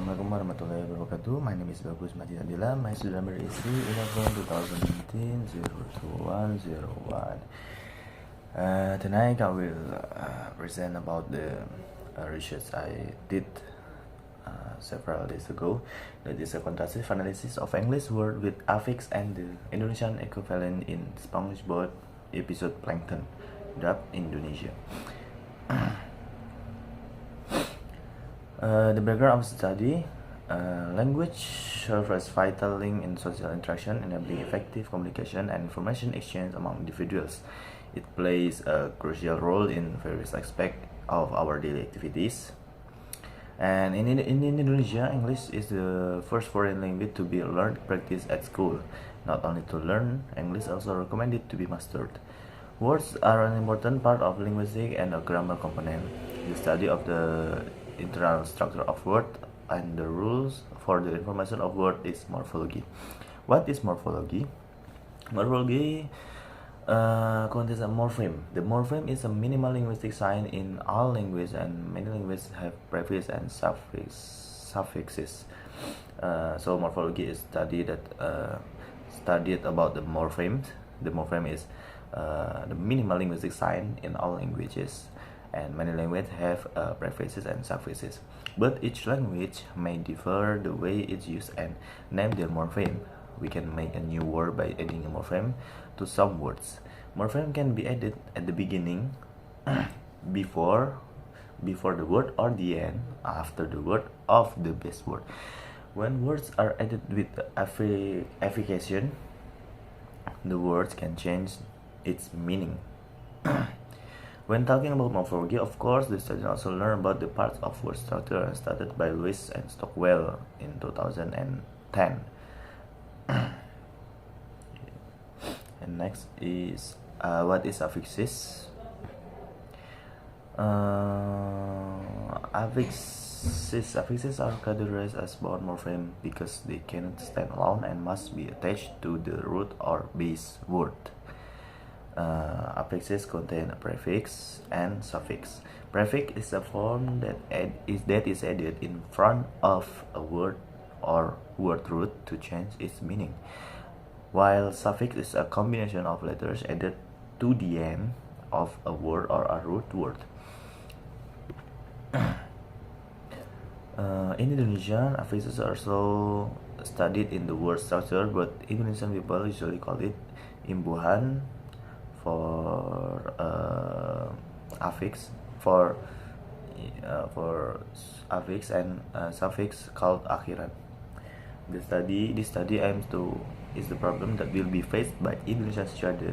Assalamualaikum warahmatullahi wabarakatuh. My name is Bagus Majid. My student number is C11 2019 02101. Tonight I will present about the research I did several days ago. That is a contrastive analysis of English word with affix and the Indonesian equivalent in SpongeBob episode Plankton, dubbed Indonesia. The background of study: language serves as vital link in social interaction, enabling effective communication and information exchange among individuals. It plays a crucial role in various aspects of our daily activities. And in Indonesia, English is the first foreign language to be learned practiced at school. Not only to learn, English also recommended to be mastered. Words are an important part of linguistic and a grammar component. The study of the internal structure of word and the rules for the information of word is morphology. What is morphology? Morphology contains a morpheme. The morpheme is a minimal linguistic sign in all languages, and many languages have prefix and suffixes. So morphology is studied about the morphemes. The morpheme is the minimal linguistic sign in all languages, and many languages have prefixes and suffixes, but each language may differ the way it's used and name their morpheme. We can make a new word by adding a morpheme to some words. Morpheme can be added at the beginning, before the word, or the end, after the word of the base word. When words are added with affixation, the words can change its meaning. When talking about morphology, of course, the students also learn about the parts of word structure started by Lewis and Stockwell in 2010. And next is what is affixes? Affixes are categorized as bound morpheme because they cannot stand alone and must be attached to the root or base word. Affixes contain a prefix and suffix. Prefix is a form that is added in front of a word or word root to change its meaning, while suffix is a combination of letters added to the end of a word or a root word. In Indonesian, affixes are also studied in the word structure, but Indonesian people usually call it imbuhan for affix affix and suffix called akhiran. This study aims to is the problem that will be faced by Indonesian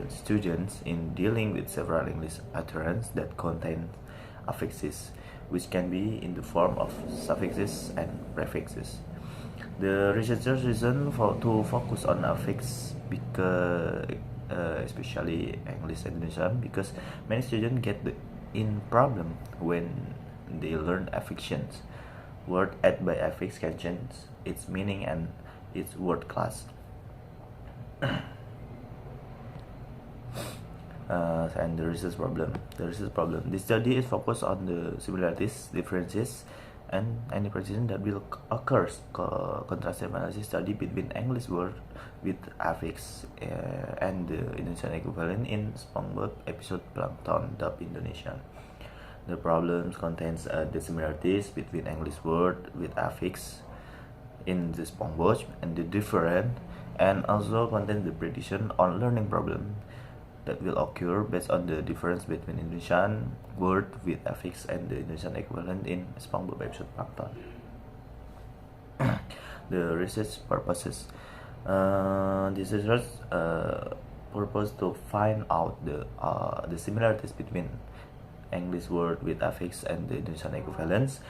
students in dealing with several English utterances that contain affixes, which can be in the form of suffixes and prefixes. The researchers reason to focus on affix because especially English and Indonesian, because many students get in problem when they learn affixes. Word added by affix can change its meaning and its word class. And the research problem. This study is focused on the similarities, differences, and any precision that will occur. Contrastive analysis study between English word with affix and the Indonesian equivalent in SpongeBob episode Plankton, dubbed Indonesian. The problems contains the similarities between English word with affix in the SpongeBob and the different, and also contains the prediction on learning problem that will occur based on the difference between Indonesian word with affix and the Indonesian equivalent in SpongeBob episode Plankton. The research purposes. This research purpose to find out the similarities between English word with affix and the Indonesian equivalents,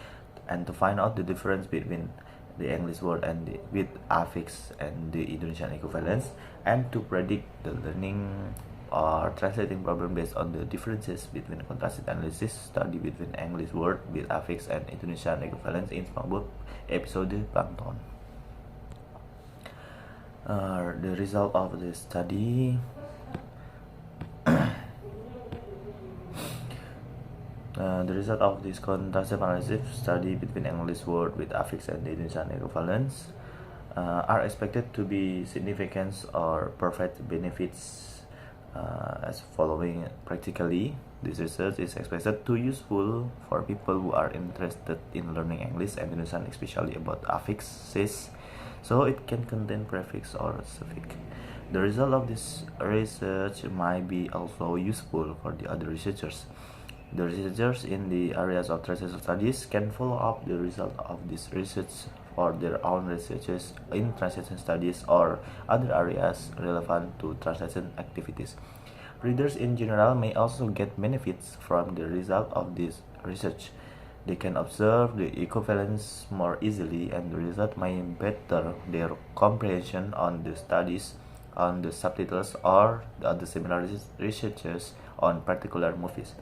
and to find out the difference between the English word and with affix and the Indonesian equivalents, and to predict the learning or translating problem based on the differences between contrastive analysis study between English word with affix and Indonesian equivalents in SpongeBob episode Plankton. The result of the study. The result of this contrastive analysis study between English word with affix and the Indonesian equivalents are expected to be significant or perfect benefits as following. Practically, this research is expected to useful for people who are interested in learning English and Indonesian, especially about affixes, so it can contain prefix or suffix. The result of this research might be also useful for the other researchers. The researchers in the areas of translation studies can follow up the result of this research for their own researches in translation studies or other areas relevant to translation activities. Readers in general may also get benefits from the result of this research. They can observe the equivalence more easily, and the result may better their comprehension on the studies, on the subtitles, or the other similar researches on particular movies.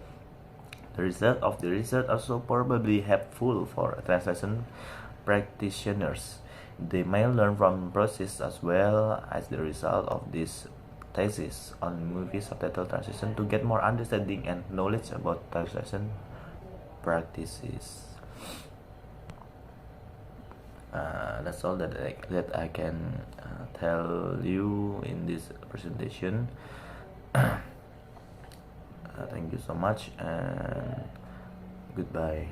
The result of the research also probably helpful for translation practitioners. They may learn from the process as well as the result of this thesis on movie subtitle translation to get more understanding and knowledge about translation practices. That's all that I can tell you in this presentation. Thank you so much and goodbye.